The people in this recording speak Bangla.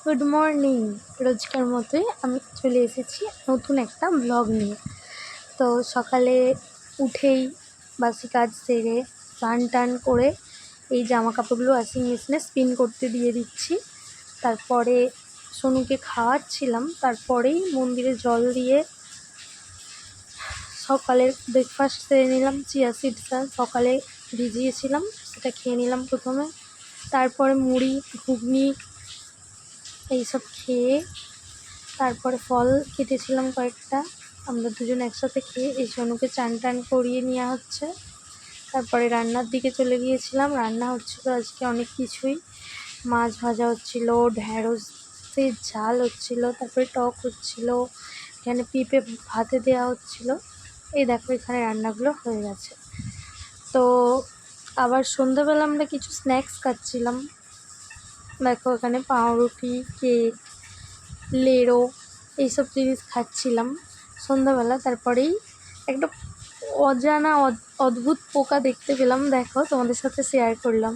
Good morning. রোজকার মতোই আমি চলে এসেছি নতুন একটা ব্লগ নিয়ে। তো সকালে উঠেই বাসি কাজ সেরে স্নান টান করে এই জামা কাপড়গুলো ওয়াশিং মেশিনে স্পিন করতে দিয়ে দিচ্ছি। তারপরে সোনুকে খাওয়াচ্ছিলাম, তারপরেই মন্দিরে জল দিয়ে সকালের ব্রেকফাস্ট সেরে নিলাম। চিয়া সিডসটা সকালে ভিজিয়েছিলাম, সেটা খেয়ে নিলাম প্রথমে। তারপরে মুড়ি ঘুগনি এইসব খেয়ে তারপরে ফল কেটেছিলাম কয়েকটা, আমরা দুজন একসাথে খেয়ে এই সোনুকে চান টান করিয়ে নেওয়া হচ্ছে। তারপরে রান্নার দিকে চলে গিয়েছিলাম। রান্না হচ্ছিলো আজকে অনেক কিছুই, মাছ ভাজা হচ্ছিলো, ঢ্যাঁড়সের ঝাল হচ্ছিলো, তারপরে টক হচ্ছিলো, এখানে পেঁপে ভাতে দেওয়া হচ্ছিলো। এই দেখো এখানে রান্নাগুলো হয়ে গেছে। তো আবার সন্ধ্যাবেলা আমরা কিছু স্ন্যাক্স খাচ্ছিলাম। দেখো এখানে পাউরুটি, কেক, লেড়ো এইসব জিনিস খাচ্ছিলাম সন্ধ্যাবেলা। তারপরেই একটা অজানা অদ্ভুত পোকা দেখতে পেলাম, দেখো তোমাদের সাথে শেয়ার করলাম।